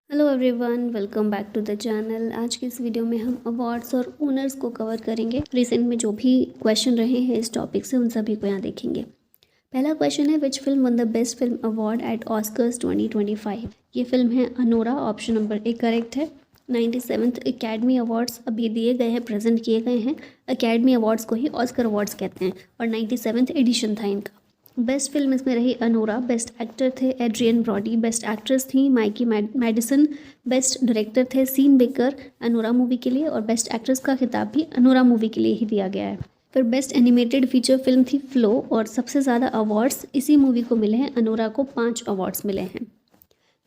Hello everyone, welcome back to the channel. आज की इस वीडियो में हम अवार्ड्स और ओनर्स को कवर करेंगे। रिसेंट में जो भी क्वेश्चन रहे हैं इस टॉपिक से उन सभी को यहाँ देखेंगे। पहला क्वेश्चन है, which film won the best film award eight Oscars 2025। ये फिल्म है Anora. Option number A correct है। 97th एकेडमी अवार्ड्स अभी दिए गए हैं, प्रेजेंट किए गए हैं। एकेडमी अवार्ड्स को ही ऑस्कर अवार्ड्स कहते हैं और 97th एडिशन था इनका। बेस्ट फिल्म इसमें रही अनोरा। बेस्ट एक्टर थे एड्रियन ब्रॉडी। बेस्ट एक्ट्रेस थी माइकी मैडिसन। बेस्ट डायरेक्टर थे सीन बेकर अनोरा मूवी के लिए, और बेस्ट एक्ट्रेस का खिताब भी अनोरा मूवी के लिए ही दिया गया है। फिर बेस्ट एनिमेटेड फीचर फिल्म थी फ्लो, और सबसे ज़्यादा अवार्ड्स इसी मूवी को मिले हैं। अनोरा को 5 अवार्ड्स मिले हैं।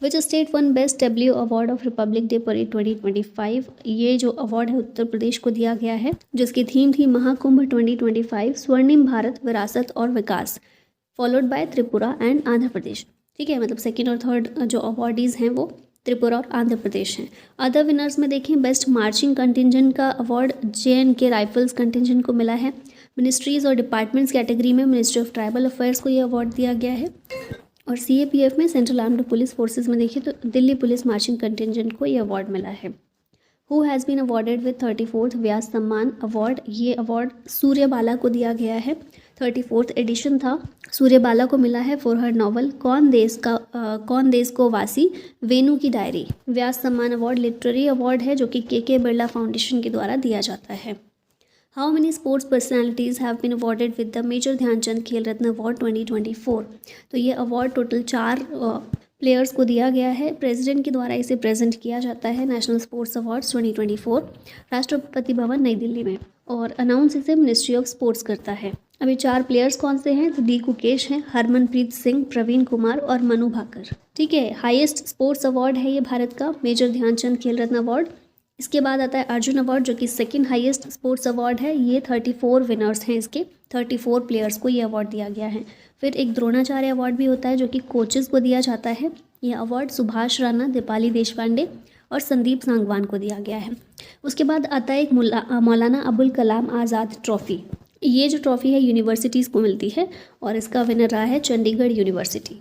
Which state won best W award of Republic day parade 2025। ये जो अवार्ड है उत्तर प्रदेश को दिया गया है, जिसकी थीम थी महाकुंभ 2025 स्वर्णिम भारत विरासत और विकास, followed by Tripura and Andhra Pradesh. ठीक है, मतलब सेकंड और थर्ड जो अवार्डीज़ हैं वो त्रिपुरा और आंध्र प्रदेश हैं। अदर विनर्स में देखें, बेस्ट मार्चिंग कंटिजेंट का अवार्ड JNK राइफल्स कंटिजेंट को मिला है। मिनिस्ट्रीज़ और डिपार्टमेंट्स कैटेगरी में मिनिस्ट्री ऑफ ट्राइबल अफेयर्स को ये अवार्ड दिया गया है। और CAPF में सेंट्रल आर्म्ड पुलिस फोर्सेज में देखिए तो दिल्ली पुलिस मार्चिंग कंटिजेंट को ये अवार्ड मिला है। Who has been awarded with 34th Vyas Samman award. ये अवार्ड सूर्यबाला को दिया गया है। 34th एडिशन था। सूर्यबाला को मिला है फॉर हर नॉवल कौन देश को वासी वेणु की डायरी। व्यास सम्मान अवार्ड लिटरेरी अवार्ड है जो कि KK बिरला फाउंडेशन के द्वारा दिया जाता है। How many sports personalities have been awarded with the Major Dhyanchand Khel Ratna award 2024। तो ये अवार्ड टोटल 4 प्लेयर्स को दिया गया है। प्रेसिडेंट के द्वारा इसे प्रेजेंट किया जाता है national sports awards 2024 Rashtrapati Bhavan नई दिल्ली में, और अनाउंस इसे मिनिस्ट्री ऑफ स्पोर्ट्स करता है। अभी 4 प्लेयर्स कौन से हैं तो D कुकेश हैं, हरमनप्रीत सिंह, प्रवीण कुमार और मनु भाकर। ठीक है, हाईएस्ट स्पोर्ट्स अवार्ड है ये भारत का, मेजर ध्यानचंद खेल रत्न अवार्ड। इसके बाद आता है अर्जुन अवार्ड जो कि सेकंड हाईएस्ट स्पोर्ट्स अवार्ड है। ये 34 विनर्स हैं इसके, 34 प्लेयर्स को ये अवार्ड दिया गया है। फिर एक द्रोणाचार्य अवार्ड भी होता है जो कि कोचेस को दिया जाता है। यह अवार्ड सुभाष राणा, दीपाली देशपांडे और संदीप सांगवान को दिया गया है। उसके बाद आता है एक मौलाना अबुल कलाम आज़ाद ट्रॉफ़ी। ये जो ट्रॉफ़ी है यूनिवर्सिटीज़ को मिलती है और इसका विनर रहा है Chandigarh university.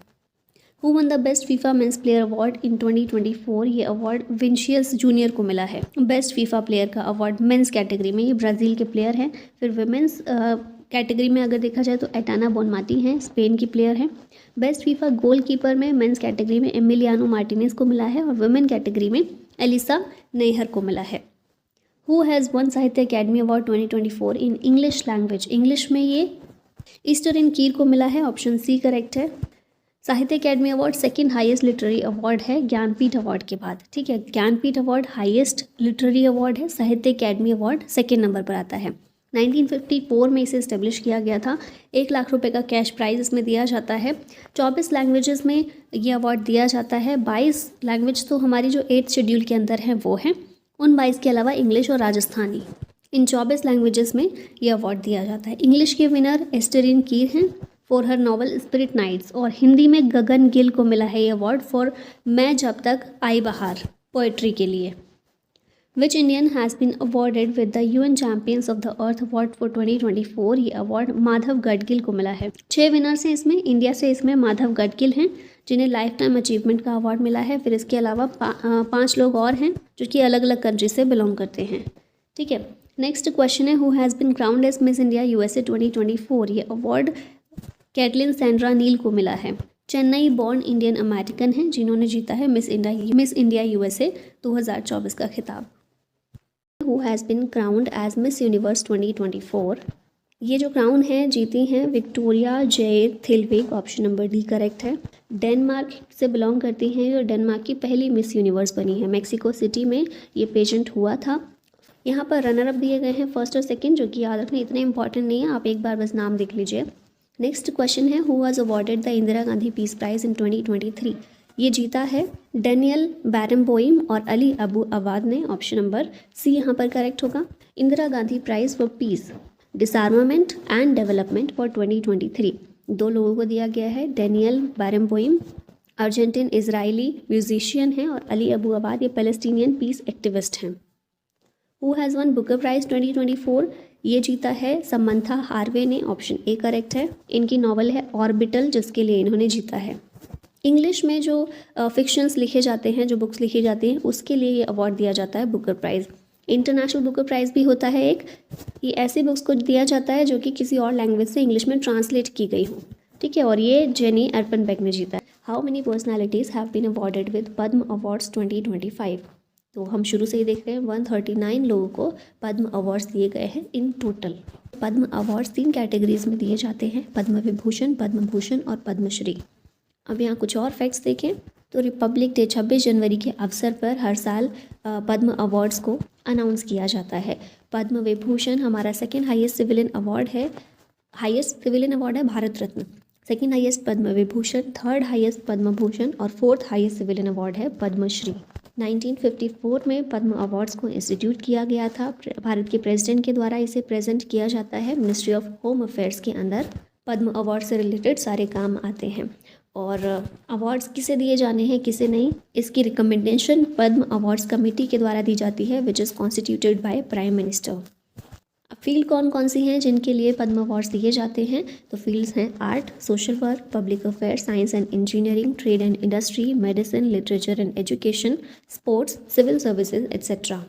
Who won the best FIFA men's player award in 2024। ये अवार्ड विंशियस जूनियर को मिला है। बेस्ट फीफा प्लेयर का अवार्ड मेंस कैटेगरी में, ये ब्राज़ील के प्लेयर हैं। फिर विमेंस कैटेगरी में अगर देखा जाए तो एटाना बोनमाटी हैं, स्पेन की प्लेयर हैं। बेस्ट फीफा गोल कीपर में मेंस कैटेगरी में एमिलियानो मार्टिनेज को मिला है, और वुमेन कैटेगरी में एलिसा नैहर को मिला है। हु हैज़ वन साहित्य academy award 2024 in English language. English में ये ईस्टर कीर को मिला है। ऑप्शन C करेक्ट है। साहित्य academy award second highest literary award है ज्ञानपीठ अवार्ड के बाद। ठीक है, Jnanpith award highest literary award है, साहित्य अकेडमी अवार्ड सेकंड नंबर पर आता है। 1954 में इसे इस्टेब्लिश किया गया था। 1 लाख रुपए का कैश प्राइज इसमें दिया जाता है। 24 लैंग्वेजेस में ये अवार्ड दिया जाता है। 22 लैंग्वेज तो हमारी जो 8th शेड्यूल के अंदर हैं वो हैं, उन 22 के अलावा इंग्लिश और राजस्थानी, इन 24 लैंग्वेजेस में ये अवार्ड दिया जाता है। इंग्लिश के विनर एस्टरिन कीर हैं for her novel Spirit Nights, और हिंदी में गगन गिल को मिला है ये अवार्ड फॉर मैं जब तक आई बहार पोएट्री के लिए। Which Indian has been awarded with the UN champions of the earth award for 2024। ये अवार्ड माधव गडगिल को मिला है। 6 विनर्स हैं इसमें। इंडिया से इसमें माधव गडगिल हैं जिन्हें लाइफ टाइम अचीवमेंट का अवार्ड मिला है। फिर इसके अलावा 5 लोग और हैं जो कि अलग अलग कंट्री से बिलोंग करते हैं। ठीक है, नेक्स्ट क्वेश्चन है, who has been crowned as Miss India USA 2024। ये अवार्ड कैटलिन सैंड्रा नील को मिला है। चेन्नई बॉर्न इंडियन अमेरिकन हैं जिन्होंने जीता है मिस इंडिया USA 2024 का खिताब। Who has been crowned as Miss Universe 2024। ये जो क्राउन है जीती हैं विक्टोरिया जे Theilvig. Option number D correct है। डेनमार्क से बिलोंग करती हैं और डेनमार्क की पहली मिस यूनिवर्स बनी है। मैक्सिको सिटी में ये पेजेंट हुआ था। यहाँ पर रनर अप दिए गए हैं फर्स्ट और सेकंड, जो कि याद रखना इतने इंपॉर्टेंट नहीं है, आप एक बार बस नाम देख लीजिए। नेक्स्ट क्वेश्चन है, who was awarded the Indira Gandhi peace prize in 2023। ये जीता है डेनियल बैरमबोइम और अली अबू अवाद ने। ऑप्शन नंबर C यहाँ पर करेक्ट होगा। Indira Gandhi prize for peace, disarmament and development for 2023 2 लोगों को दिया गया है। Daniel Barenboim Argentine Israeli musician हैं, और अली अबू अवाद ये पैलेस्टीनियन पीस एक्टिविस्ट हैं। Who has won Booker prize 2024। ये जीता है समंथा हार्वे ने। ऑप्शन A करेक्ट है। इनकी नॉवल है ऑर्बिटल जिसके लिए इन्होंने जीता है। इंग्लिश में जो फिक्शंस लिखे जाते हैं, जो बुक्स लिखी जाती हैं, उसके लिए ये अवार्ड दिया जाता है Booker prize. International Booker prize भी होता है एक, ये ऐसी बुक्स को दिया जाता है जो कि किसी और लैंग्वेज से इंग्लिश में ट्रांसलेट की गई हो, ठीक है। और ये जेनी अर्पनबेक ने जीता है। How many personalities have been awarded with Padma awards 2025। तो हम शुरू से ही देख रहे हैं 139 लोगों को पद्म अवार्ड्स दिए गए हैं in total. Padma awards 3 categories में दिए जाते हैं, पद्म विभूषण, पद्म भूषण और पद्मश्री। अब यहाँ कुछ और फैक्ट्स देखें तो रिपब्लिक डे 26 जनवरी के अवसर पर हर साल पद्म अवार्ड्स को अनाउंस किया जाता है। पद्म विभूषण हमारा सेकेंड हाईएस्ट सिविलियन अवार्ड है, हाईएस्ट सिविलियन अवार्ड है Bharat Ratna. Second highest Padma Vibhushan, third highest Padma Bhushan और फोर्थ हाईएस्ट सिविलियन अवार्ड है पद्मश्री। 1954 में पद्म अवार्ड्स को इंस्टीट्यूट किया गया था। भारत के प्रेसिडेंट के द्वारा इसे प्रेजेंट किया जाता है। मिनिस्ट्री ऑफ होम अफेयर्स के अंदर पद्म अवार्ड से रिलेटेड सारे काम आते हैं। और अवार्ड्स किसे दिए जाने हैं, किसे नहीं, इसकी रिकमेंडेशन पद्म अवार्ड्स कमेटी के द्वारा दी जाती है, which is constituted by prime minister. अब फील्ड कौन कौन सी हैं जिनके लिए पद्म अवार्ड्स दिए जाते हैं? तो फील्ड्स हैं art, social work, public affair, science and engineering, trade and industry, medicine, literature and education, sports, civil services etcetera.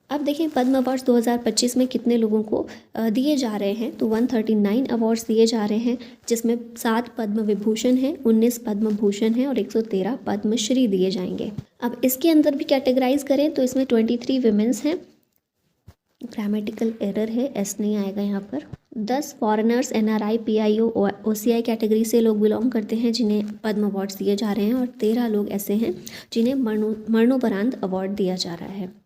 अब देखें पद्म अवार्ड्स 2025 में कितने लोगों को दिए जा रहे हैं। तो 139 अवार्ड्स दिए जा रहे हैं, जिसमें 7 पद्म विभूषण हैं, 19 पद्म भूषण हैं और 113 पद्मश्री दिए जाएंगे। अब इसके अंदर भी कैटेगराइज करें तो इसमें 23 विमेंस हैं, ग्रामेटिकल एरर है, एस नहीं आएगा यहाँ पर। 10 foreigners, NRI, PIO, OCI category से लोग बिलोंग करते हैं जिन्हें पद्म अवार्ड्स दिए जा रहे हैं और 13 लोग ऐसे हैं जिन्हें मरणोपरांत अवार्ड दिया जा रहा है।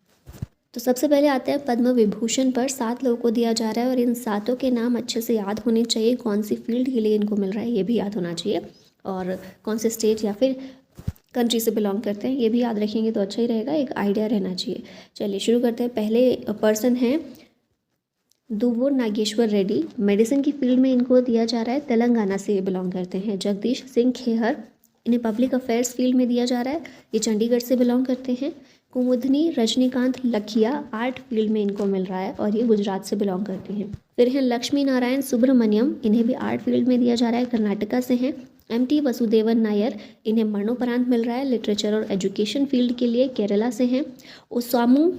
तो सबसे पहले आते हैं पद्म विभूषण पर। 7 लोगों को दिया जा रहा है और इन 7 के नाम अच्छे से याद होने चाहिए। कौन सी फील्ड के लिए इनको मिल रहा है ये भी याद होना चाहिए, और कौन से स्टेट या फिर कंट्री से बिलोंग करते हैं ये भी याद रखेंगे तो अच्छा ही रहेगा, एक आइडिया रहना चाहिए। चलिए शुरू करते हैं। पहले पर्सन हैं दुव्वूर नागेश्वर रेड्डी, मेडिसिन की फील्ड में इनको दिया जा रहा है, तेलंगाना से बिलोंग करते हैं। जगदीश सिंह खेहर, इन्हें पब्लिक अफेयर्स फील्ड में दिया जा रहा है, ये चंडीगढ़ से बिलोंग करते हैं। कुमुदनी रजनीकांत लखिया, आर्ट फील्ड में इनको मिल रहा है और ये गुजरात से बिलोंग करती हैं। फिर हैं लक्ष्मी नारायण सुब्रमण्यम, इन्हें भी आर्ट फील्ड में दिया जा रहा है, कर्नाटका से हैं। MT वसुदेवन नायर, इन्हें मरणोपरांत मिल रहा है लिटरेचर और एजुकेशन फील्ड के लिए, केरला से हैं। ओसामू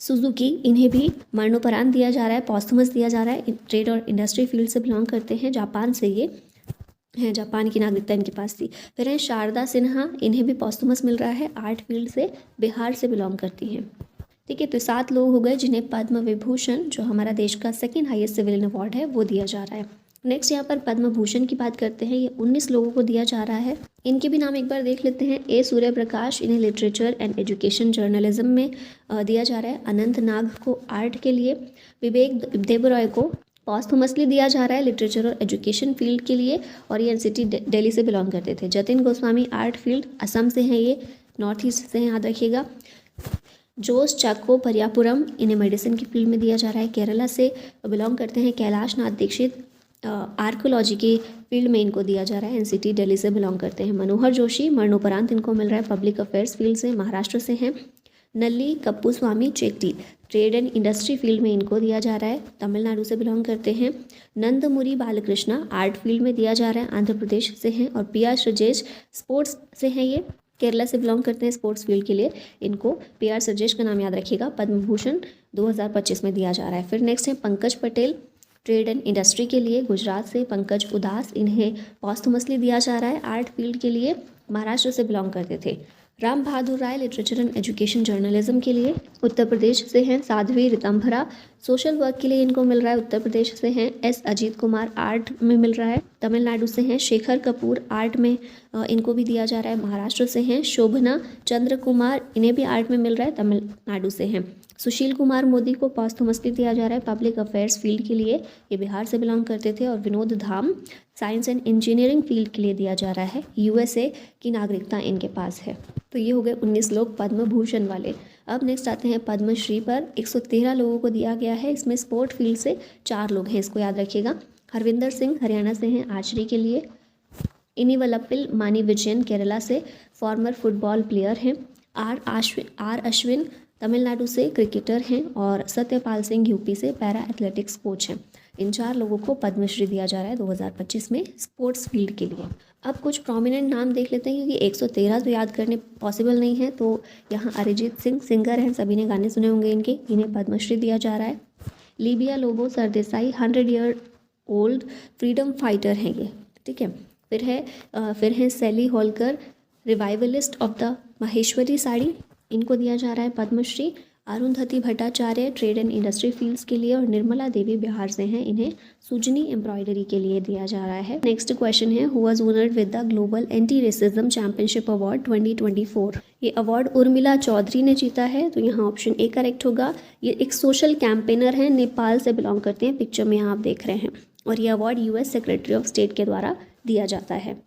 सुजुकी, इन्हें भी मरणोपरांत दिया जा रहा है, पॉस्थुमस दिया जा रहा है, ट्रेड और इंडस्ट्री फील्ड से बिलोंग करते हैं, जापान से ये हैं, जापान की नागरिकता इनके पास थी। फिर हैं शारदा सिन्हा, इन्हें भी पॉस्थुमस मिल रहा है, आर्ट फील्ड से, बिहार से बिलोंग करती हैं। ठीक है, तो 7 लोग हो गए जिन्हें पद्म विभूषण, जो हमारा देश का सेकेंड हाईएस्ट सिविलियन अवार्ड है, वो दिया जा रहा है। नेक्स्ट यहाँ पर पद्म भूषण की बात करते हैं। ये 19 लोगों को दिया जा रहा है। इनके भी नाम एक बार देख लेते हैं। A सूर्य प्रकाश, इन्हें लिटरेचर एंड एजुकेशन जर्नलिज्म में दिया जा रहा है। अनंत नाग को आर्ट के लिए, विवेक देबरॉय को पॉस्थुमसली दिया जा रहा है लिटरेचर और एजुकेशन फील्ड के लिए, और ये NCT दिल्ली से बिलोंग करते थे। जतिन गोस्वामी आर्ट फील्ड, असम से हैं, ये नॉर्थ ईस्ट से हैं, याद रखिएगा। जोस चाको परियापुरम, इन्हें मेडिसिन की फील्ड में दिया जा रहा है, केरला से बिलोंग करते हैं। कैलाश नाथ दीक्षित, आर्कोलॉजी की फील्ड में इनको दिया जा रहा है, NCT दिल्ली से बिलोंग करते हैं। मनोहर जोशी, मरणोपरांत इनको मिल रहा है, पब्लिक अफेयर्स फील्ड से, महाराष्ट्र से हैं। Nalli Kuppuswami Chetty, trade and industry field में इनको दिया जा रहा है, तमिलनाडु से बिलोंग करते हैं। नंदमुरी बालकृष्णा, आर्ट फील्ड में दिया जा रहा है, आंध्र प्रदेश से हैं। और PR सजेश, स्पोर्ट्स से हैं, ये केरला से बिलोंग करते हैं, स्पोर्ट्स फील्ड के लिए इनको PR सजेश का नाम याद रखिएगा, पद्म भूषण 2025 में दिया जा रहा है। फिर नेक्स्ट है Pankaj Patel, trade and industry के लिए, गुजरात से। पंकज उदास, इन्हें पॉस्थुमसली दिया जा रहा है, आर्ट फील्ड के लिए, महाराष्ट्र से बिलोंग करते थे। राम बहादुर राय, लिटरेचर एंड एजुकेशन जर्नलिज्म के लिए, उत्तर प्रदेश से हैं। साध्वी रितंभरा, सोशल वर्क के लिए इनको मिल रहा है, उत्तर प्रदेश से हैं। S अजीत कुमार, आर्ट में मिल रहा है, तमिलनाडु से हैं। शेखर कपूर, आर्ट में इनको भी दिया जा रहा है, महाराष्ट्र से हैं। शोभना चंद्र कुमार, इन्हें भी आर्ट में मिल रहा है, तमिलनाडु से हैं। सुशील कुमार मोदी को पॉस्थुमसली दिया जा रहा है, पब्लिक अफेयर्स फील्ड के लिए, ये बिहार से बिलोंग करते थे। और विनोद धाम, साइंस एंड इंजीनियरिंग फील्ड के लिए दिया जा रहा है, USA की नागरिकता इनके पास है। तो ये हो गए 19 लोग पद्म भूषण वाले। अब नेक्स्ट आते हैं पद्मश्री पर। 113 लोगों को दिया गया है, इसमें स्पोर्ट फील्ड से 4 लोग हैं, इसको याद रखिएगा। हरविंदर सिंह, हरियाणा से हैं, आर्चरी के लिए। इनिवलपिल मानी विजयन, केरला से, फॉर्मर फुटबॉल प्लेयर हैं। आर अश्विन, तमिलनाडु से क्रिकेटर हैं। और सत्यपाल सिंह, UP से पैरा एथलेटिक्स कोच हैं। इन 4 लोगों को पद्मश्री दिया जा रहा है 2025 में स्पोर्ट्स फील्ड के लिए। अब कुछ प्रोमिनेंट नाम देख लेते हैं क्योंकि 113 तो याद करने पॉसिबल नहीं है। तो यहाँ अरिजीत सिंह सिंगर हैं, सभी ने गाने सुने होंगे इनके, इन्हें पद्मश्री दिया जा रहा है। Libia Lobo Sardesai 100 year old freedom fighter हैं ये, ठीक है। फिर है Sally Holkar, revivalist of the Maheshwari sari, इनको दिया जा रहा है Padma Shri. Arundhati Bhattacharya trade and industry fields के लिए, और निर्मला देवी बिहार से हैं, इन्हें सुजनी एम्ब्रॉयडरी के लिए दिया जा रहा है। नेक्स्ट क्वेश्चन है, who was honoured with the global anti racism championship award 2024। ये अवार्ड उर्मिला चौधरी ने जीता है, तो यहाँ ऑप्शन ए करेक्ट होगा। ये एक सोशल कैंपेनर हैं, नेपाल से बिलोंग करते हैं, पिक्चर में यहाँ आप देख रहे हैं, और ये award US secretary of state के द्वारा दिया जाता है।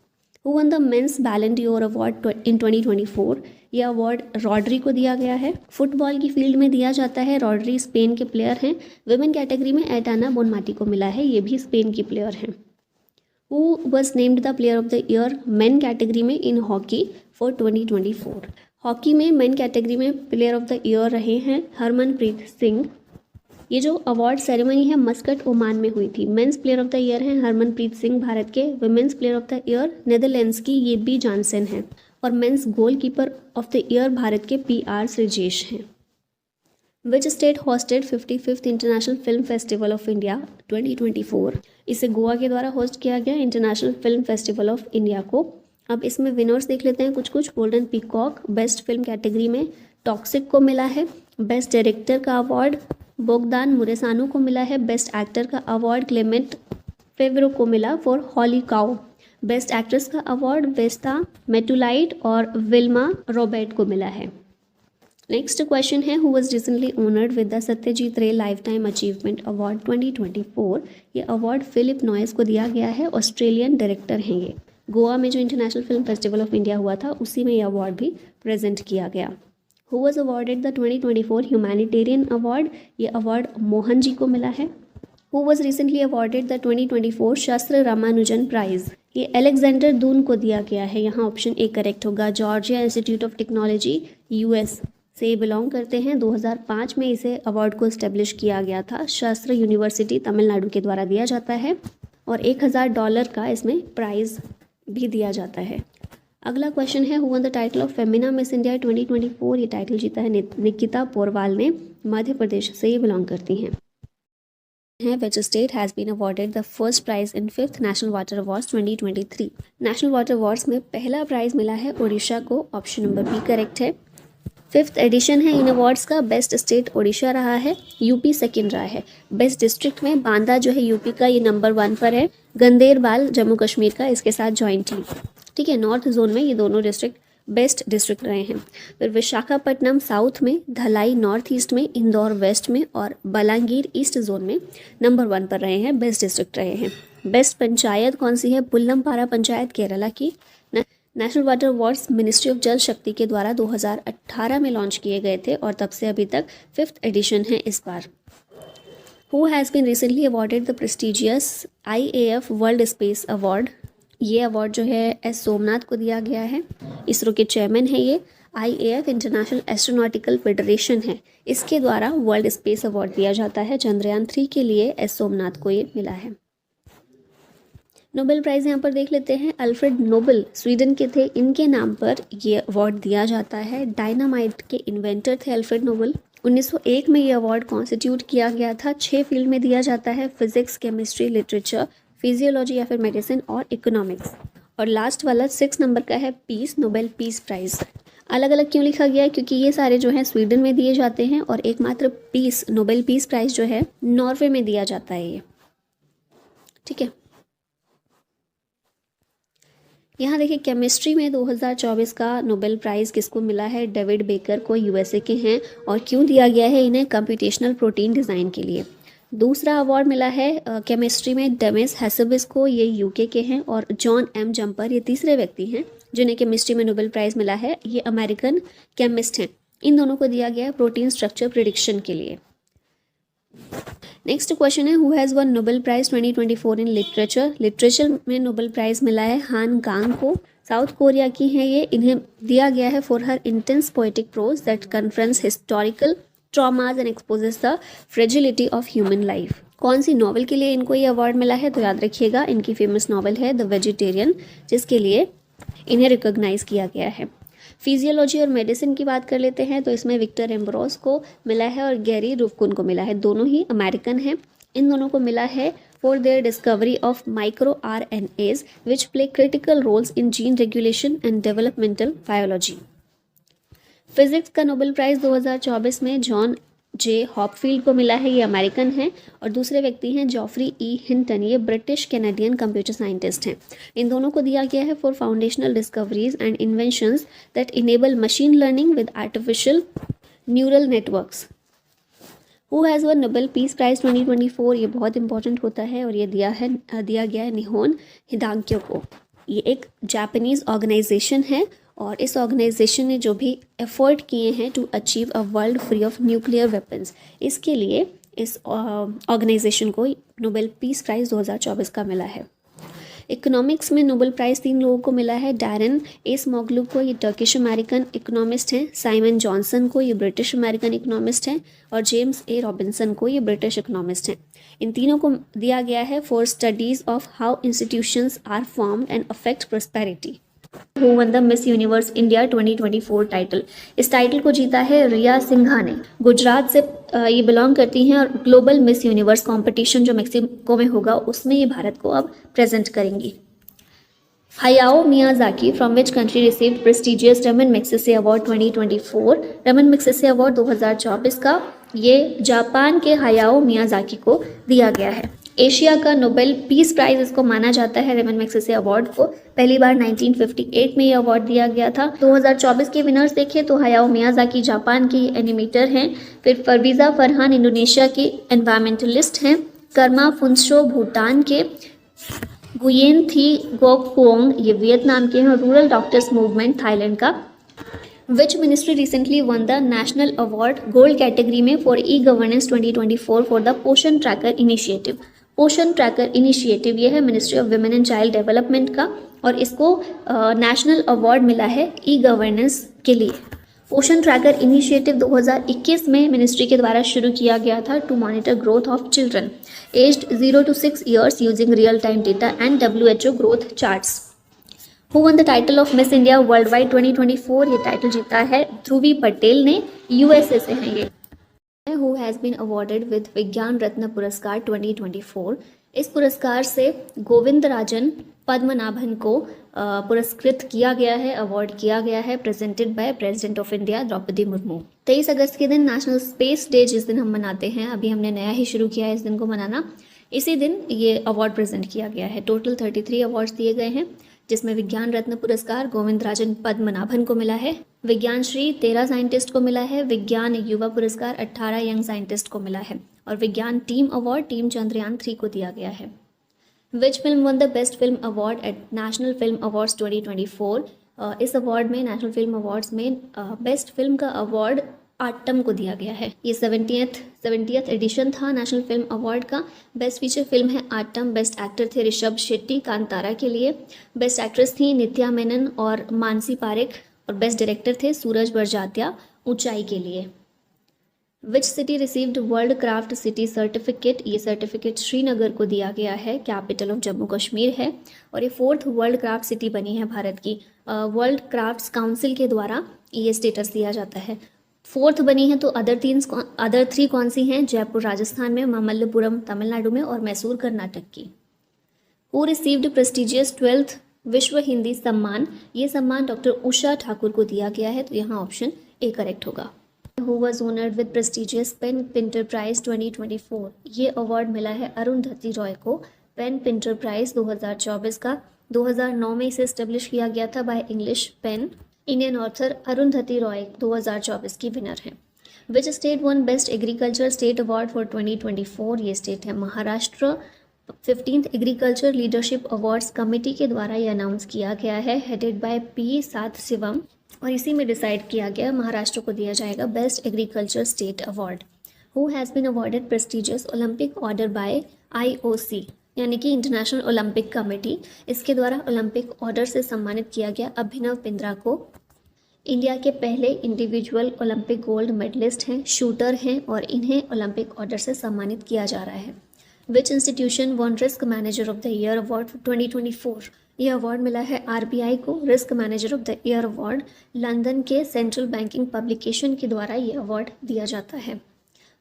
Who won the men's Ballon d'Or award in 2024। ये अवार्ड रॉड्री को दिया गया है, फुटबॉल की फील्ड में दिया जाता है। रॉड्री स्पेन के प्लेयर हैं। विमेन कैटेगरी में एटाना बोनमाटी को मिला है, ये भी स्पेन की प्लेयर हैं। Who was named the player of the year men category में इन हॉकी फॉर 2024। हॉकी में मेन कैटेगरी में प्लेयर ऑफ द ईयर रहे हैं हरमनप्रीत सिंह। ये जो अवार्ड सेरेमनी है मस्कट ओमान में हुई थी। Men's player of the year हैं हरमनप्रीत सिंह भारत के, women's player of the year Netherlands की ये बी जॉनसन हैं, और men's goalkeeper of the year Bharat के PR श्रीजेश हैं। Which state hosted 55th international film festival of India 2024। इसे गोवा के द्वारा होस्ट किया गया international film festival of India को। अब इसमें विनर्स देख लेते हैं कुछ। Golden peacock best film category में टॉक्सिक को मिला है। बेस्ट डायरेक्टर का अवार्ड बोगदान मुरेसानू को मिला है। बेस्ट एक्टर का अवार्ड क्लेमेंट फेवरो को मिला for Holy Cow. Best actress का अवार्ड वेस्टा मेटुलाइट और विल्मा रॉबर्ट को मिला है। नेक्स्ट क्वेश्चन है, who was recently honoured with the Satyajit रे लाइफ टाइम अचीवमेंट अवार्ड 2024। ये अवार्ड फिलिप नॉयस को दिया गया है, ऑस्ट्रेलियन डायरेक्टर हैं ये। गोवा में जो international film festival of India हुआ था उसी में ये अवार्ड भी प्रेजेंट किया गया। Who was awarded the 2024 humanitarian award. ये अवार्ड मोहन जी को मिला है। Who was recently awarded the 2024 शास्त्र रामानुजन प्राइज। ये एलेक्जेंडर दून को दिया गया है, यहाँ ऑप्शन ए करेक्ट होगा। Georgia institute of technology US से बिलोंग करते हैं। 2005 में इसे अवार्ड को इस्टेब्लिश किया गया था। शास्त्र यूनिवर्सिटी तमिलनाडु के द्वारा दिया जाता है, और $1000 का इसमें प्राइज भी दिया जाता है। अगला क्वेश्चन है, who won the title of Femina miss India 2024। ये टाइटल जीता है निकिता पोरवाल ने, मध्य प्रदेश से ये बिलोंग करती हैं। Which state has been awarded the first prize in 5th National Water Awards 2023। National water awards में पहला प्राइज मिला है उड़ीसा को, ऑप्शन नंबर बी करेक्ट है। 5th एडिशन है इन अवार्ड्स का। बेस्ट स्टेट उड़ीसा रहा है, यूपी सेकंड रहा है। बेस्ट डिस्ट्रिक्ट में बांदा जो है यूपी का, ये नंबर 1 पर है। गंदेरबाल जम्मू कश्मीर का इसके साथ जॉइंटली, ठीक है। नॉर्थ जोन में ये दोनों डिस्ट्रिक्ट बेस्ट डिस्ट्रिक्ट रहे हैं। फिर विशाखापट्टनम साउथ में, धलाई नॉर्थ ईस्ट में, इंदौर वेस्ट में, और बलांगीर ईस्ट जोन में नंबर 1 पर रहे हैं, बेस्ट डिस्ट्रिक्ट रहे हैं। बेस्ट पंचायत कौन सी है? पुल्लमपारा पंचायत केरला की। National water awards ministry of जल शक्ति के द्वारा 2018 में लॉन्च किए गए थे, और तब से अभी तक 5th एडिशन है इस बार। Who has been recently awarded the prestigious IAF world space award. ये अवार्ड जो है S सोमनाथ को दिया गया है, इसरो के चेयरमैन है ये। IAF इंटरनेशनल एस्ट्रोनॉटिकल फेडरेशन है, इसके द्वारा वर्ल्ड स्पेस अवार्ड दिया जाता है। चंद्रयान 3 के लिए S सोमनाथ को ये मिला है। नोबेल प्राइज़ यहाँ पर देख लेते हैं। अल्फ्रेड नोबेल स्वीडन के थे, इनके नाम पर ये अवार्ड दिया जाता है। डायनामाइट के इन्वेंटर थे अल्फ्रेड नोबेल। 1901 में ये अवार्ड कॉन्स्टिट्यूट किया गया था। 6 फील्ड में दिया जाता है, फिजिक्स, केमिस्ट्री, लिटरेचर, फिजियोलॉजी या फिर मेडिसिन और इकोनॉमिक्स। और लास्ट वाला 6 नंबर का है पीस, नोबेल पीस प्राइज़। अलग अलग क्यों लिखा गया है? क्योंकि ये सारे जो हैं स्वीडन में दिए जाते हैं, और एकमात्र पीस, नोबेल पीस प्राइज़ जो है नॉर्वे में दिया जाता है ये, ठीक है। यहाँ देखिए केमिस्ट्री में 2024 का नोबेल प्राइज़ किसको मिला है? डेविड बेकर को, USA के हैं। और क्यों दिया गया है इन्हें? कंप्यूटेशनल प्रोटीन डिज़ाइन के लिए। दूसरा अवार्ड मिला है केमिस्ट्री में डेमिस हैसेबिस को, ये UK के हैं। और जॉन M जंपर, ये तीसरे व्यक्ति हैं जिन्हें केमिस्ट्री में नोबेल प्राइज़ मिला है, ये अमेरिकन केमिस्ट हैं। इन दोनों को दिया गया है प्रोटीन स्ट्रक्चर प्रिडिक्शन के लिए। नेक्स्ट क्वेश्चन है, who has one Nobel prize 2024 in literature. Literature में नोबेल प्राइज़ मिला है हान गांग को, साउथ कोरिया की हैं ये। इन्हें दिया गया है for her intense poetic prose that confronts historical traumas and exposes the fragility of human life. कौन सी नॉवल के लिए इनको ये अवार्ड मिला है? तो याद रखिएगा, इनकी फेमस नॉवल है द वेजिटेरियन, जिसके लिए इन्हें रिकॉग्नाइज किया गया है। फिजियोलॉजी और मेडिसिन की बात कर लेते हैं, तो इसमें विक्टर एम्ब्रोस को मिला है और गैरी रुफकुन को मिला है, दोनों ही अमेरिकन हैं। इन दोनों को मिला है for their discovery of micro RNAs which play critical roles in gene regulation and developmental biology. Physics का नोबेल प्राइज़ 2024 में जॉन जे हॉपफील्ड को मिला है, ये अमेरिकन हैं। और दूसरे व्यक्ति हैं जॉफ्री हिंटन, ये ब्रिटिश कैनेडियन कंप्यूटर साइंटिस्ट हैं। इन दोनों को दिया गया है for foundational discoveries and inventions that enable machine learning with artificial neural networks. Who has one Nobel peace prize 2024, ये बहुत इंपॉर्टेंट होता है और ये दिया गया है निहोन हिदांक्यो को। ये एक जापानीज़ ऑर्गेनाइजेशन है और इस ऑर्गेनाइजेशन ने जो भी एफर्ट किए हैं to achieve a world free of nuclear weapons, इसके लिए इस ऑर्गेनाइजेशन को नोबेल पीस प्राइज़ 2024 का मिला है। इकोनॉमिक्स में नोबेल प्राइज़ 3 लोगों को मिला है। डैरन एसमोगलू को, ये टर्किश अमेरिकन इकोनॉमिस्ट हैं। साइमन जॉनसन को, ये ब्रिटिश अमेरिकन इकोनॉमिस्ट हैं। और जेम्स ए रॉबिन्सन को, ये ब्रिटिश इकोनॉमिस्ट हैं। इन तीनों को दिया गया है for studies of how institutions are formed and affect prosperity. Who won the Miss Universe India 2024 title? इस टाइटल को जीता है रिया सिन्हा ने। गुजरात से ये बिलोंग करती हैं और ग्लोबल मिस यूनिवर्स कंपटीशन जो मेक्सिको में होगा उसमें ये भारत को अब प्रेजेंट करेंगी। Hayao Miyazaki from which country received prestigious Ramon Magsaysay award 2024? Ramon Magsaysay award 2024 का ये जापान के हयाओ मियाजाकी को दिया गया है। एशिया का नोबेल पीस प्राइज़ इसको माना जाता है, रमन मैग्सेसे अवार्ड को। पहली बार 1958 में ये अवार्ड दिया गया था। 2024 के विनर्स देखें तो हयाओ मियाजाकी जापान की एनिमेटर हैं, फिर परवीज़ा फरहान इंडोनेशिया की एनवायरमेंटलिस्ट हैं, कर्मा फुनशो भूटान के, गुयेन थी गोक कुओंग ये वियतनाम के हैं, और रूरल डॉक्टर्स मूवमेंट थाईलैंड का। Which ministry recently won the national award gold category में for e-governance 2024 for the पोषण ट्रैकर इनिशिएटिव? पोषण ट्रैकर इनिशिएटिव ये है ministry of women and child development का और इसको नेशनल अवार्ड मिला है ई-गवर्नेंस के लिए। पोषण ट्रैकर इनिशिएटिव 2021 में मिनिस्ट्री के द्वारा शुरू किया गया था to monitor growth of children aged 0 to 6 years using real time data and WHO growth charts. Who won the title of Miss India worldwide 2024? ये टाइटल जीता है ध्रुवी पटेल ने, USA से हैं ये। Who has been awarded with Vigyan Ratna पुरस्कार 2024? इस पुरस्कार से गोविंद राजन पद्मनाभन को पुरस्कृत किया गया है, अवार्ड किया गया है, presented by president of India Draupadi Murmu. 23 अगस्त के दिन नेशनल स्पेस डे जिस दिन हम मनाते हैं, अभी हमने नया ही शुरू किया है इस दिन को मनाना, इसी दिन ये अवार्ड प्रेजेंट किया गया है। टोटल 33 अवार्ड्स दिए गए हैं, जिसमें विज्ञान रत्न पुरस्कार गोविंद राजन पद्मनाभन को मिला है, विज्ञान श्री 13 साइंटिस्ट को मिला है, विज्ञान युवा पुरस्कार 18 यंग साइंटिस्ट को मिला है और विज्ञान टीम अवार्ड टीम चंद्रयान 3 को दिया गया है। Which film won the best film award eight national film awards 2024? इस अवार्ड में नेशनल फिल्म अवार्ड्स में बेस्ट फिल्म का अवार्ड आटम को दिया गया है। ये 70th एडिशन था नेशनल फिल्म अवार्ड का। बेस्ट फीचर फिल्म है आटम। बेस्ट एक्टर थे ऋषभ शेट्टी कांतारा के लिए, बेस्ट एक्ट्रेस थी नित्या मेनन और मानसी पारेख, और बेस्ट डायरेक्टर थे सूरज बरजात्या ऊंचाई के लिए। Which city received world craft city certificate? ये सर्टिफिकेट श्रीनगर को दिया गया है, कैपिटल ऑफ जम्मू कश्मीर है, और ये 4th वर्ल्ड क्राफ्ट सिटी बनी है भारत की। वर्ल्ड क्राफ्ट्स काउंसिल के द्वारा ये स्टेटस दिया जाता है। 4th बनी है, तो अदर 3 कौन सी हैं? जयपुर राजस्थान में, मामल्लपुरम तमिलनाडु में और मैसूर कर्नाटक की। हु रिसीव्ड प्रेस्टिजियस 12th विश्व हिंदी सम्मान? ये सम्मान डॉक्टर उषा ठाकुर को दिया गया है, तो यहाँ ऑप्शन ए करेक्ट होगा। Who was honoured with prestigious PEN Pinter prize 2024? ये अवार्ड मिला है अरुंधति रॉय को, पेन पिंटर प्राइज 2024 का। 2009 में इसे एस्टेब्लिश किया गया था by English PEN. Indian author Arundhati Roy 2024 की विनर हैं। Which state won best agriculture state award for 2024? ये स्टेट है Maharashtra. 15th agriculture leadership awards committee के द्वारा ये अनाउंस किया गया है, हेडेड बाय P सातशिवम, और इसी में डिसाइड किया गया महाराष्ट्र को दिया जाएगा best agriculture state award. Who has been awarded prestigious Olympic order by IOC यानी कि इंटरनेशनल ओलंपिक कमेटी, इसके द्वारा ओलंपिक ऑर्डर से सम्मानित किया गया अभिनव बिंद्रा को। इंडिया के पहले इंडिविजुअल ओलंपिक गोल्ड मेडलिस्ट हैं, शूटर हैं और इन्हें ओलंपिक ऑर्डर से सम्मानित किया जा रहा है। Which institution won risk manager of the year award 2024? ये अवार्ड मिला है आरबीआई को। Risk manager of the year award London के सेंट्रल बैंकिंग पब्लिकेशन के द्वारा ये अवार्ड दिया जाता है।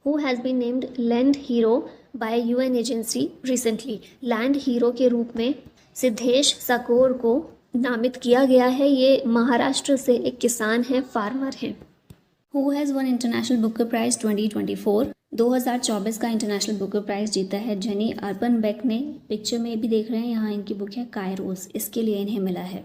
Who has been named land hero by UN agency recently? Land hero के रूप में सिद्धेश साकोर को नामित किया गया है। ये महाराष्ट्र से एक किसान हैं, फार्मर हैं। Who has won international Booker prize 2024? 2024 का इंटरनेशनल बुकर प्राइज़ जीता है जेनी अर्पनबेक ने। पिक्चर में भी देख रहे हैं, यहाँ इनकी बुक है कायरोस, इसके लिए इन्हें मिला है।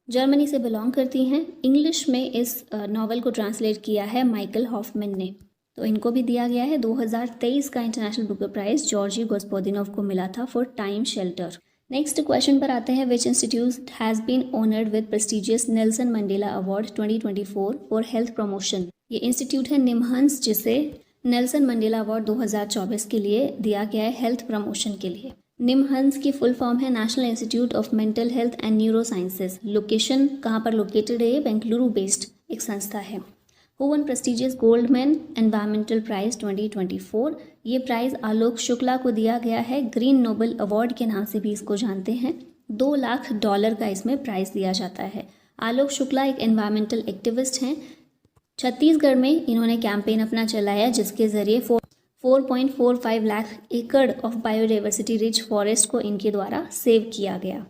जर्मनी से बिलोंग करती हैं। इंग्लिश में इस नॉवल को ट्रांसलेट किया है माइकल हॉफमैन ने, तो इनको भी दिया गया है। 2023 का international Booker prize Georgi Gospodinov को मिला था for time shelter. Next question पर आते हैं। Which institute has been honoured with prestigious Nelson Mandela award 2024 for health promotion? ये इंस्टीट्यूट है निमहंस, जिसे नेल्सन मंडेला अवार्ड 2024 के लिए दिया गया है हेल्थ प्रमोशन के लिए। निमहंस की फुल फॉर्म है national institute of mental health and neuro sciences. Location कहाँ पर लोकेटेड है? बेंगलुरु बेस्ड एक संस्था है। Who won prestigious Goldman environmental prize 2024? ये प्राइज़ आलोक शुक्ला को दिया गया है। ग्रीन नोबल अवार्ड के नाम से भी इसको जानते हैं। $2 लाख का इसमें प्राइज़ दिया जाता है। आलोक शुक्ला एक एनवायरमेंटल एक्टिविस्ट हैं। छत्तीसगढ़ में इन्होंने कैंपेन अपना चलाया, जिसके ज़रिए 4.45 लाख एकड़ ऑफ बायोडाइवर्सिटी रिच फॉरेस्ट को इनके द्वारा सेव किया गया।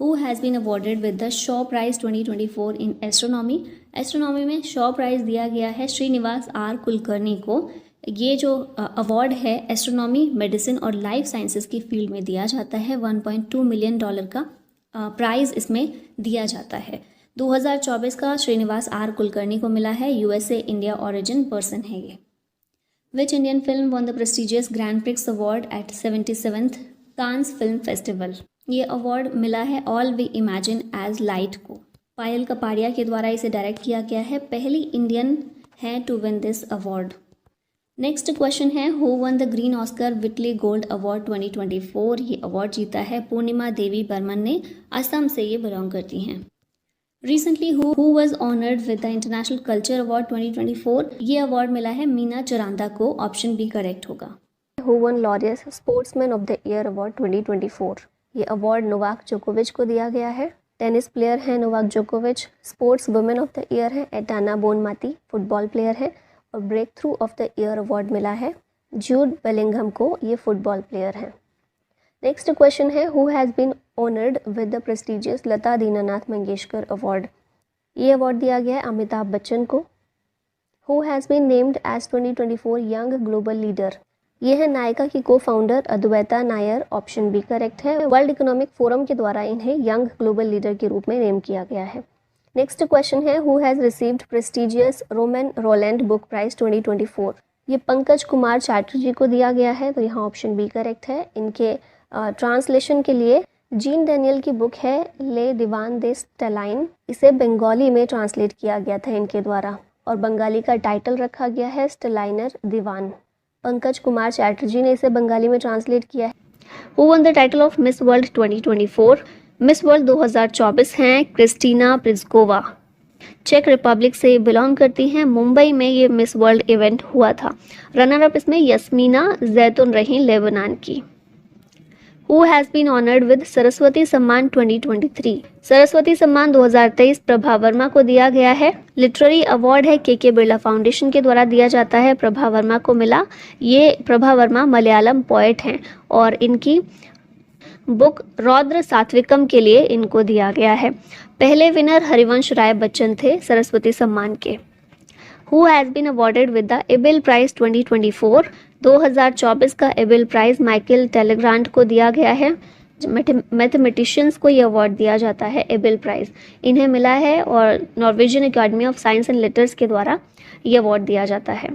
Who has been awarded with the Shaw Prize 2024 in Astronomy? Astronomy में शॉ प्राइज़ दिया गया है श्रीनिवास आर कुलकर्णी को। ये जो अवार्ड है एस्ट्रोनॉमी, मेडिसिन और लाइफ साइंसेज की फील्ड में दिया जाता है। $1.2 मिलियन का प्राइज़ इसमें दिया जाता है। 2024 का श्रीनिवास आर कुलकर्णी को मिला है। यूएसए इंडिया ओरिजिन पर्सन है ये। Which Indian film won the prestigious grand prix award at 77th Cannes film festival? ये अवार्ड मिला है all we imagine as light को। पायल कपाड़िया के द्वारा इसे डायरेक्ट किया गया है। पहली इंडियन है to win this award. Next question है who won the green Oscar Whitley gold award 2024? ये अवार्ड जीता है पूर्णिमा देवी बर्मन ने। असम से ये बिलोंग करती हैं। Recently who was honoured with the international culture award 2024? ये अवार्ड मिला है मीना चरांदा को। ऑप्शन बी करेक्ट होगा। Who won Laureus sportsman of the year award 2024? ये अवार्ड नोवाक जोकोविच को दिया गया है। टेनिस प्लेयर है नोवाक जोकोविच। Sports women of the year है एटाना बोनमाती, फुटबॉल प्लेयर है। और breakthrough of the year award मिला है जूड बेलिंघम को, ये फुटबॉल प्लेयर है। नेक्स्ट क्वेश्चन है who has been honoured with the prestigious Lata Dinanath Mangeshkar award? ये अवार्ड दिया गया है अमिताभ बच्चन को। Who has been named as 2024 young global leader? ये है नायका की cofounder Advaita Nayar. Option B correct है। वर्ल्ड इकोनॉमिक फोरम के द्वारा इन्हें यंग ग्लोबल लीडर के रूप में नेम किया गया है। नेक्स्ट क्वेश्चन है who has received prestigious Romain Rolland book prize 2024? ये पंकज कुमार चैटर्जी को दिया गया है, तो यहाँ ऑप्शन बी करेक्ट है। इनके ट्रांसलेशन के लिए जीन डैनियल की बुक है ले दीवान दे स्टेलाइन। इसे बंगाली में ट्रांसलेट किया गया था इनके द्वारा और बंगाली का टाइटल रखा गया है स्टेलाइनर दीवान। पंकज कुमार चैटर्जी ने इसे बंगाली में ट्रांसलेट किया है। Who won the title of miss world 2024? Miss world 2024 हैं क्रिस्टीना प्रिस्कोवा। चेक रिपब्लिक से बिलोंग करती हैं। मुंबई में ये मिस वर्ल्ड इवेंट हुआ था। रनर अप इसमें यस्मीना जैतुन रही लेबनान की। Who has been honoured with Saraswati Samman 2023? Saraswati Samman 2023 Prabha Verma को दिया गया है। लिटरेरी अवार्ड है के बिरला फाउंडेशन के द्वारा दिया जाता है। प्रभा वर्मा को मिला। ये प्रभा वर्मा मलयालम पोएट हैं और इनकी बुक रौद्र सात्विकम के लिए इनको दिया गया है। पहले विनर हरिवंश राय बच्चन थे सरस्वती सम्मान के। Who has been awarded with the Abel prize 2024? 2024 का एबेल प्राइज माइकल टेलीग्रांट को दिया गया है। मैथमेटिशियंस को ये अवार्ड दिया जाता है एबेल प्राइज, इन्हें मिला है और Norwegian academy of science and letters के द्वारा ये अवार्ड दिया जाता है।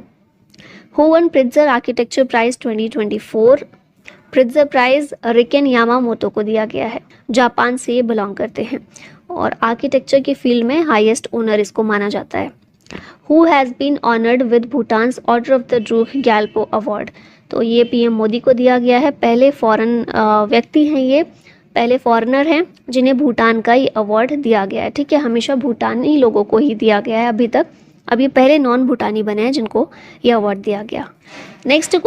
Who won Pritzker architecture prize 2024? Pritzker prize Riken Yamamoto को दिया गया है। जापान से ये बिलोंग करते हैं और आर्किटेक्चर की फील्ड में हाईएस्ट ओनर इसको माना जाता है। Who has been honoured with Bhutan's order of the Druk Gyalpo award? तो ये पीएम मोदी को दिया गया है। पहले फॉरेन व्यक्ति हैं ये, पहले फॉरेनर हैं जिन्हें भूटान का ये अवार्ड दिया गया है। ठीक है, हमेशा भूटानी लोगों को ही दिया गया है अभी तक। अब ये पहले नॉन भूटानी बने हैं जिनको ये अवार्ड दिया गया। नेक्स्ट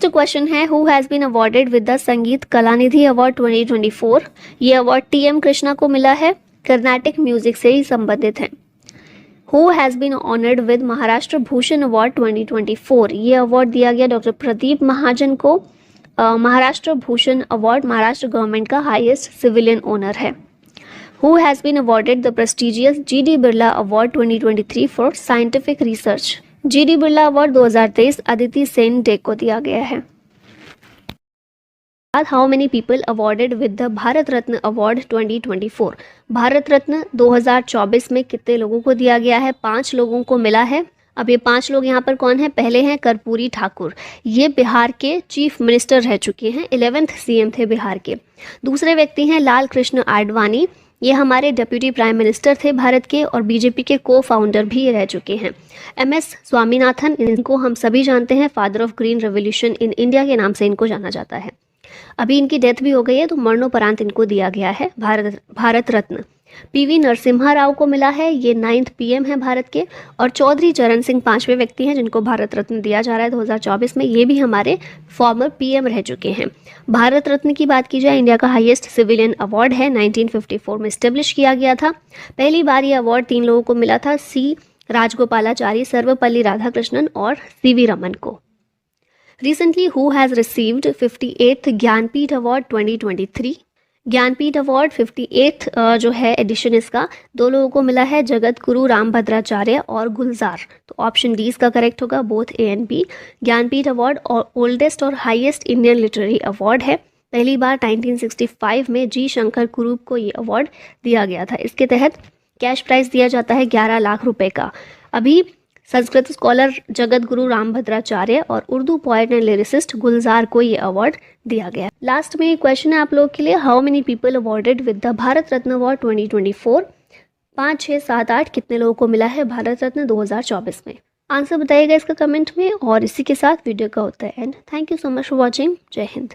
क्वेश्चन है who has been awarded with the Sangeet Kalanidhi award 2024। ये अवार्ड TM कृष्णा को मिला है, कर्नाटिक म्यूजिक से ही संबंधित है। Who has been honoured with Maharashtra Bhushan award 2024। ये अवार्ड दिया गया डॉक्टर प्रदीप महाजन को। महाराष्ट्र भूषण अवार्ड महाराष्ट्र गवर्नमेंट का हाईएस्ट सिविलियन ऑनर है। Who has been awarded the prestigious GD Birla award 2023 for scientific research. GD Birla award 2023 Aditi Sen De को दिया गया है। How many people awarded with the Bharat Ratna award 2024। Bharat Ratna 2024 में कितने लोगों को दिया गया है? 5 लोगों को मिला है। अब ये 5 लोग यहाँ पर कौन है? पहले हैं कर्पूरी ठाकुर, ये बिहार के चीफ मिनिस्टर रह चुके हैं, 11th CM थे बिहार के। दूसरे व्यक्ति हैं लाल कृष्ण आडवाणी, ये हमारे डिप्यूटी प्राइम मिनिस्टर थे भारत के और BJP के को-फाउंडर भी रह चुके हैं। MS स्वामीनाथन, इनको हम सभी जानते हैं, father of green revolution in India के नाम से इनको जाना जाता है। अभी इनकी डेथ भी हो गई है तो मरणोपरांत इनको दिया गया है भारत रत्न। PV नरसिम्हा राव को मिला है, ये 9th PM है भारत के। और चौधरी चरण सिंह 5वें व्यक्ति हैं जिनको भारत रत्न दिया जा रहा है 2024 में, ये भी हमारे फॉर्मर PM रह चुके हैं। भारत रत्न की बात की जाए, इंडिया का हाईएस्ट सिविलियन अवार्ड है, 1954 में इस्टेब्लिश किया गया था। पहली बार ये अवार्ड 3 लोगों को मिला था, C राजगोपालाचारी, सर्वपल्ली राधाकृष्णन और CV रमन को। Recently, who has received 58th Jnanpith award 2023। Jnanpith award 58th जो है एडिशन इसका 2 लोगों को मिला है, जगत गुरु रामभद्राचार्य और गुलजार। तो ऑप्शन डी इसका करेक्ट होगा, both A and B। Jnanpith award और ओल्डेस्ट और हाईएस्ट इंडियन लिटरेरी अवार्ड है। पहली बार 1965 में G शंकर कुरूप को ये अवार्ड दिया गया था। इसके तहत कैश प्राइज दिया जाता है 11 लाख रुपए का। अभी संस्कृत स्कॉलर जगत गुरु रामभद्राचार्य और उर्दू पोएट एंड लिरिसिस्ट गुलजार को ये अवार्ड दिया गया। लास्ट में क्वेश्चन है आप लोगों के लिए, how many people awarded with the Bharat Ratna award 2024। 5, 6, 7, 8 कितने लोगों को मिला है भारत रत्न 2024 में? आंसर बताइएगा इसका कमेंट में। और इसी के साथ वीडियो का होता है and. Thank you so much for watching. जय हिंद।